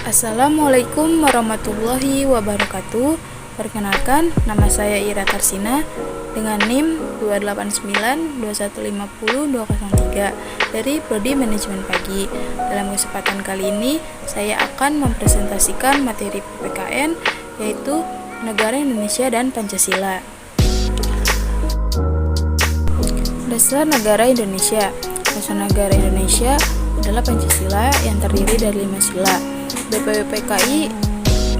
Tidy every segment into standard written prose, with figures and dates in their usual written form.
Assalamualaikum warahmatullahi wabarakatuh. Perkenalkan, nama saya Ira Tarsina dengan NIM 28921502003 dari Prodi Manajemen Pagi. Dalam kesempatan kali ini, saya akan mempresentasikan materi PPKN yaitu Negara Indonesia dan Pancasila. Dasar Negara Indonesia. Dasar Negara Indonesia adalah Pancasila yang terdiri dari 5 sila. BPUPKI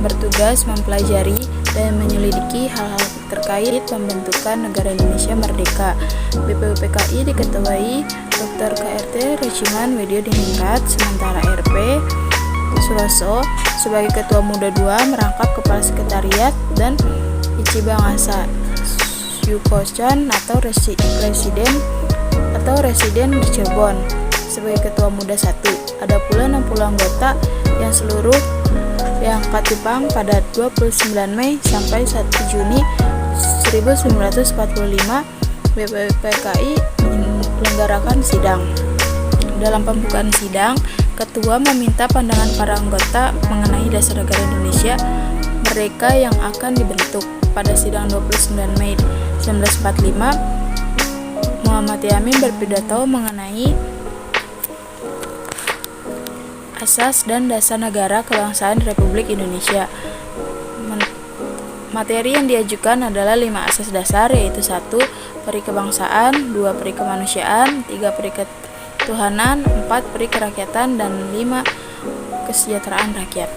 bertugas mempelajari dan menyelidiki hal-hal terkait pembentukan negara Indonesia merdeka. BPUPKI diketuai Dr. KRT Regiman Widyodiningrat, sementara RP Suroso sebagai Ketua Muda II merangkap Kepala Sekretariat, dan Ichi Bangasa Yukochan atau Residen di Cirebon sebagai Ketua Muda I. Ada pula 60 anggota yang seluruh diangkat Jepang pada 29 Mei sampai 1 Juni 1945. BPUPKI menyelenggarakan sidang. Dalam pembukaan sidang, Ketua meminta pandangan para anggota mengenai dasar negara Indonesia merdeka yang akan dibentuk. Pada sidang 29 Mei 1945, Muhammad Yamin berpidato mengenai asas dan dasar negara kebangsaan Republik Indonesia. Materi yang diajukan adalah 5 asas dasar, yaitu 1. Peri kebangsaan, 2. Peri kemanusiaan, 3. Peri ketuhanan, 4. Peri kerakyatan, dan 5. Kesejahteraan rakyat.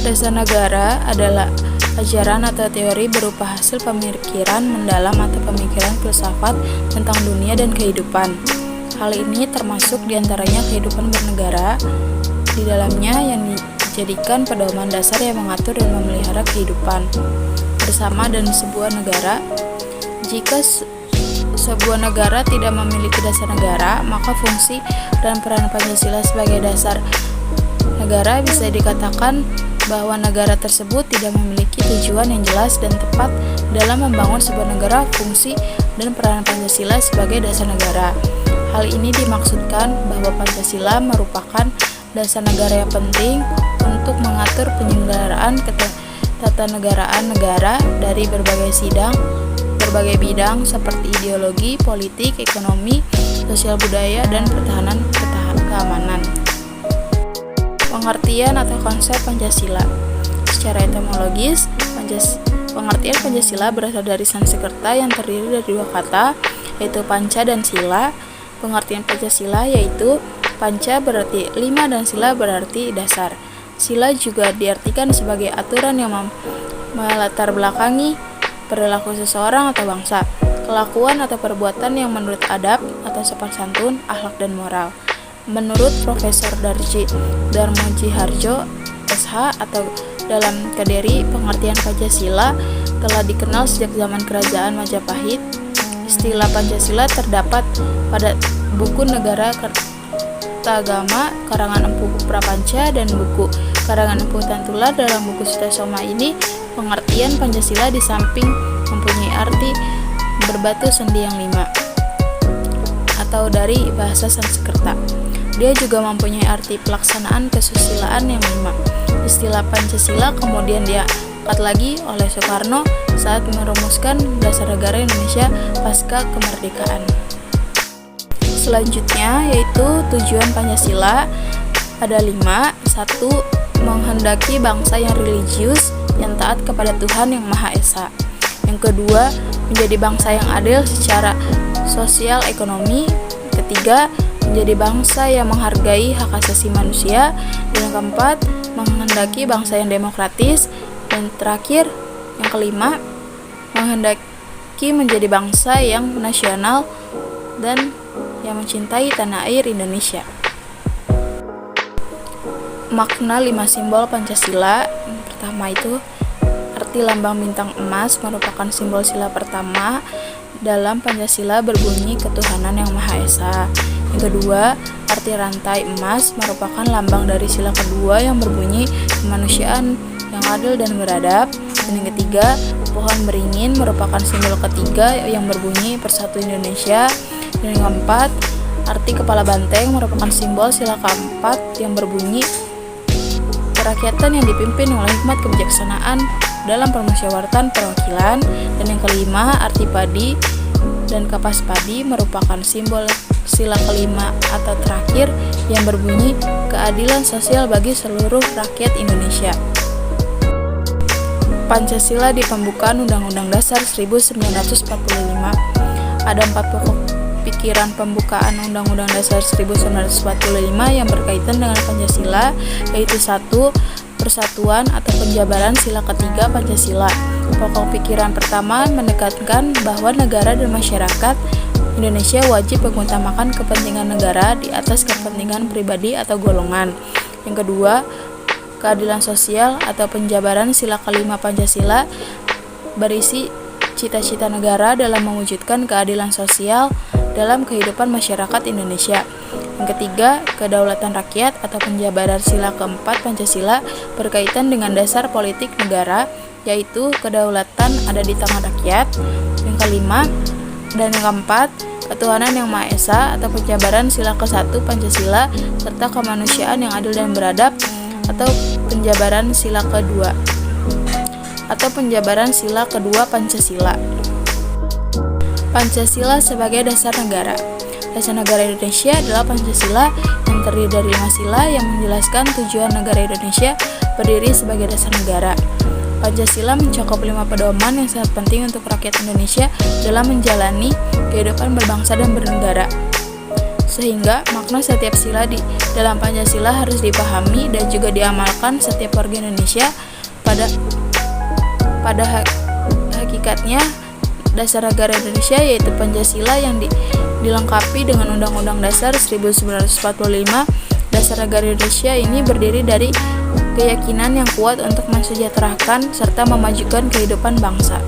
Dasar negara adalah ajaran atau teori berupa hasil pemikiran mendalam atau pemikiran filsafat tentang dunia dan kehidupan. Hal ini termasuk diantaranya kehidupan bernegara, di dalamnya yang dijadikan pedoman dasar yang mengatur dan memelihara kehidupan bersama dan sebuah negara. Jika sebuah negara tidak memiliki dasar negara, maka fungsi dan peran Pancasila sebagai dasar negara bisa dikatakan bahwa negara tersebut tidak memiliki tujuan yang jelas dan tepat dalam membangun sebuah negara. Fungsi dan peran Pancasila sebagai dasar negara. Hal ini dimaksudkan bahwa Pancasila merupakan dasar negara yang penting untuk mengatur penyelenggaraan ketatanegaraan negara dari berbagai bidang seperti ideologi, politik, ekonomi, sosial budaya, dan pertahanan keamanan. Pengertian atau konsep Pancasila. Secara etimologis, pengertian Pancasila berasal dari Sanskerta yang terdiri dari 2 kata, yaitu panca dan sila. Pengertian Pancasila yaitu panca berarti 5 dan sila berarti dasar. Sila juga diartikan sebagai aturan yang melatar belakangi perilaku seseorang atau bangsa, kelakuan atau perbuatan yang menurut adab atau sopan santun, akhlak dan moral. Menurut Profesor Darmoji Harjo, SH, atau dalam Kaderi, pengertian Pancasila telah dikenal sejak zaman Kerajaan Majapahit. Istilah Pancasila terdapat pada buku Negara Kertagama karangan Empu Prapanca dan buku karangan Empu Tantula. Dalam buku Sutasoma ini, pengertian Pancasila di samping mempunyai arti berbatu sendi yang 5 atau dari bahasa Sanskerta, dia juga mempunyai arti pelaksanaan kesusilaan yang 5. Istilah Pancasila kemudian diangkat lagi oleh Soekarno saat merumuskan dasar negara Indonesia pasca kemerdekaan. Selanjutnya yaitu tujuan Pancasila ada 5. 1. Menghendaki bangsa yang religius yang taat kepada Tuhan Yang Maha Esa. Yang kedua, menjadi bangsa yang adil secara sosial ekonomi. Ketiga, menjadi bangsa yang menghargai hak asasi manusia. Dan yang keempat, menghendaki bangsa yang demokratis. Dan terakhir, yang kelima, menghendaki menjadi bangsa yang nasional dan yang mencintai tanah air Indonesia. Makna 5 simbol Pancasila. Yang pertama itu arti lambang bintang emas merupakan simbol sila pertama dalam Pancasila berbunyi ketuhanan Yang Maha Esa. Yang kedua, arti rantai emas merupakan lambang dari sila kedua yang berbunyi kemanusiaan yang adil dan beradab. Dan yang ketiga, pohon beringin merupakan simbol ketiga yang berbunyi Persatu Indonesia. Dan yang keempat, arti kepala banteng merupakan simbol sila keempat yang berbunyi kerakyatan yang dipimpin oleh hikmat kebijaksanaan dalam permusyawaratan perwakilan. Dan yang kelima, arti padi dan kapas padi merupakan simbol sila kelima atau terakhir yang berbunyi keadilan sosial bagi seluruh rakyat Indonesia. Pancasila di pembukaan Undang-Undang Dasar 1945. Ada 4 pokok pikiran pembukaan Undang-Undang Dasar 1945 yang berkaitan dengan Pancasila, yaitu 1. Persatuan atau penjabaran sila ketiga Pancasila. Pokok pikiran pertama menekankan bahwa negara dan masyarakat Indonesia wajib mengutamakan kepentingan negara di atas kepentingan pribadi atau golongan. Yang kedua, keadilan sosial atau penjabaran sila kelima Pancasila berisi cita-cita negara dalam mewujudkan keadilan sosial dalam kehidupan masyarakat Indonesia. Yang ketiga, kedaulatan rakyat atau penjabaran sila keempat Pancasila berkaitan dengan dasar politik negara, yaitu kedaulatan ada di tangan rakyat. Yang kelima dan yang keempat, ketuhanan yang Maha Esa atau penjabaran sila ke-1 Pancasila serta kemanusiaan yang adil dan beradab atau penjabaran sila kedua Pancasila. Pancasila sebagai dasar negara. Dasar negara Indonesia adalah Pancasila yang terdiri dari 5 sila yang menjelaskan tujuan negara Indonesia berdiri sebagai dasar negara. Pancasila mencakup 5 pedoman yang sangat penting untuk rakyat Indonesia dalam menjalani kehidupan berbangsa dan bernegara. Sehingga makna setiap sila di dalam Pancasila harus dipahami dan juga diamalkan setiap warga Indonesia. Pada hakikatnya, dasar negara Indonesia yaitu Pancasila yang dilengkapi dengan Undang-Undang Dasar 1945. Dasar negara Indonesia ini berdiri dari keyakinan yang kuat untuk mensejahterakan serta memajukan kehidupan bangsa.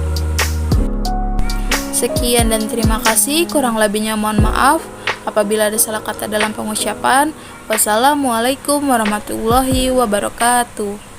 Sekian dan terima kasih, kurang lebihnya mohon maaf apabila ada salah kata dalam pengucapan. Wassalamualaikum warahmatullahi wabarakatuh.